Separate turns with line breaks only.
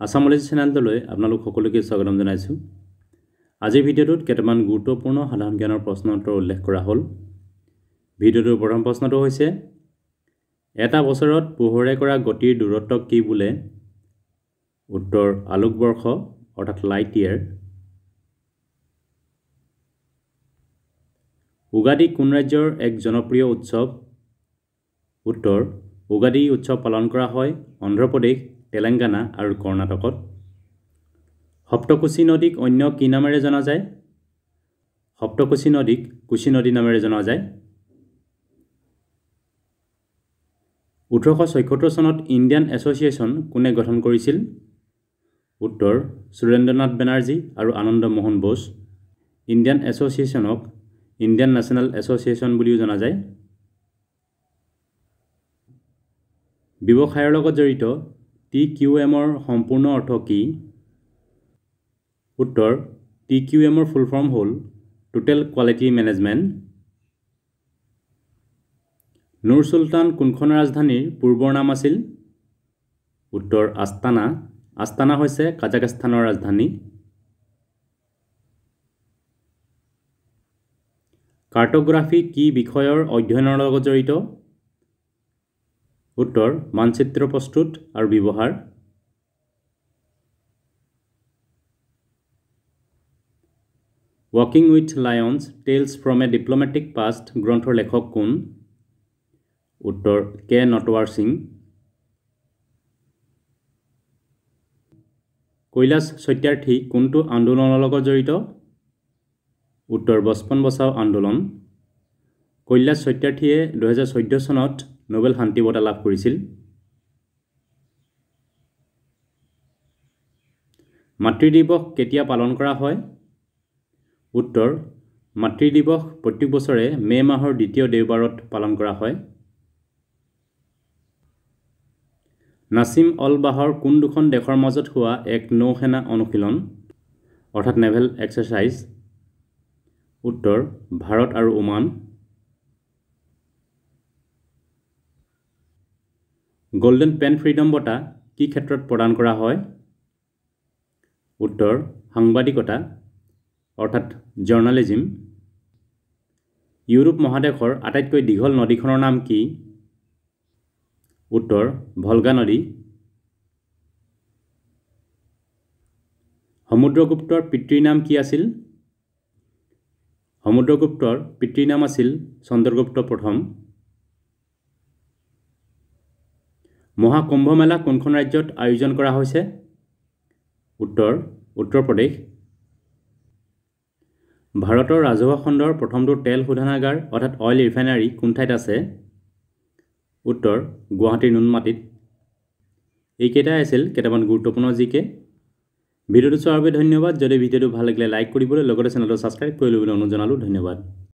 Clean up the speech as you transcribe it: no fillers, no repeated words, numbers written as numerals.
আসামলৈ চেনেলটোলৈ আপোনালোক সকলোকে স্বাগতম জনাইছো। আজিৰ ভিডিঅ'টোত কেইটামান গুৰুত্বপূৰ্ণ সাধাৰণ জ্ঞানৰ প্ৰশ্ন উত্তৰ উল্লেখ কৰা হ'ল। ভিডিঅ'টোৰ প্ৰথম প্ৰশ্নটো হৈছে এটা বছৰত পোহৰে কৰা গতিৰ দূৰত্বক কি বোলে? উত্তৰ আলোকবৰ্ষ অৰ্থাৎ লাইট ইয়াৰ। উগাদি কোন ৰাজ্যৰ এক জনপ্ৰিয় উৎসৱ? উত্তৰ উগাদি উৎসৱ পালন কৰা হয় অন্ধ্ৰপ্ৰদেশ, তেলেংগানা আৰু কৰ্ণাটকত। সপ্তকোশী নদীক অন্য কি নামেৰে জনা যায়? সপ্তকোশী নদীক কোশী নদী নামেৰে জনা যায়। 1876 চনত ইণ্ডিয়ান এছ'চিয়েশ্যন কোনে গঠন কৰিছিল? উত্তৰ সুৰেন্দ্ৰনাথ বেনাৰ্জী আৰু আনন্দ মোহন বোস। ইণ্ডিয়ান এছ'চিয়েশ্যনক ইণ্ডিয়ান নেশ্যনেল এছ'চিয়েশ্যন বুলিও জনা যায়। ব্যৱসায়ৰ লগত জড়িত TQMৰ সম্পূৰ্ণ অৰ্থ কি? উত্তৰ TQMৰ ফুল ফৰ্ম হ'ল টোটেল কোৱালিটি মেনেজমেণ্ট। নুৰ চুলতান কোনখন ৰাজধানীৰ পূৰ্বৰ নাম আছিল? উত্তৰ আস্তানা। আস্তানা হৈছে কাজাখস্তানৰ ৰাজধানী। কাৰ্টোগ্ৰাফী কি বিষয়ৰ অধ্যয়নৰ লগত জড়িত? উত্তৰ মানচিত্ৰ প্ৰস্তুত আৰু ব্যৱহাৰ। ৱাকিং with lions tales from a diplomatic past গ্ৰন্থৰ লেখক কোন? উত্তৰ কে নটৱাৰ সিং। কৈলাশ সত্যাৰ্থী কোনটো আন্দোলনৰ লগত জড়িত? উত্তৰ বচপন বচাও আন্দোলন। কৈলাশ সত্যাৰ্থীয়ে 2014 চনত নোবেল শান্তি বঁটা লাভ কৰিছিল। মাতৃ দিৱস কেতিয়া পালন কৰা হয়? উত্তৰ মাতৃ দিৱস প্ৰত্যেক বছৰে মে' মাহৰ দ্বিতীয় দেওবাৰত পালন কৰা হয়। নাছিম অল বাহৰ কোন দুখন দেশৰ মাজত হোৱা এক নৌসেনা অনুশীলন অৰ্থাৎ নেভেল এক্সাৰচাইজ? উত্তৰ ভাৰত আৰু ওমান। গোল্ডেন পেন ফ্ৰীডম বঁটা কি ক্ষেত্ৰত প্ৰদান কৰা হয়? উত্তৰ সাংবাদিকতা অৰ্থাৎ জাৰ্ণালিজিম। ইউৰোপ মহাদেশৰ আটাইতকৈ দীঘল নদীখনৰ নাম কি? উত্তৰ ভলগা নদী। সমুদ্ৰগুপ্তৰ পিতৃৰ নাম কি আছিল? সমুদ্ৰগুপ্তৰ পিতৃৰ নাম আছিল চন্দ্ৰগুপ্ত প্ৰথম। মহাকুম্ভ মেলা কোনখন ৰাজ্যত আয়োজন কৰা হৈছে? উত্তৰ উত্তৰ প্ৰদেশ। ভাৰতৰ ৰাজহুৱা খণ্ডৰ প্ৰথমটো তেল শোধনাগাৰ অৰ্থাৎ অইল ৰিফাইনাৰী কোন ঠাইত আছে? উত্তৰ গুৱাহাটীৰ নুনমাটিত। এইকেইটাই আছিল কেইটামান গুৰুত্বপূৰ্ণ জিকে। ভিডিঅ'টো চোৱাৰ বাবে ধন্যবাদ। যদি ভিডিঅ'টো ভাল লাগিলে লাইক কৰিবলৈ লগতে চেনেলটো ছাবস্ক্ৰাইব কৰি ল'বলৈ অনুৰোধ জনালোঁ। ধন্যবাদ।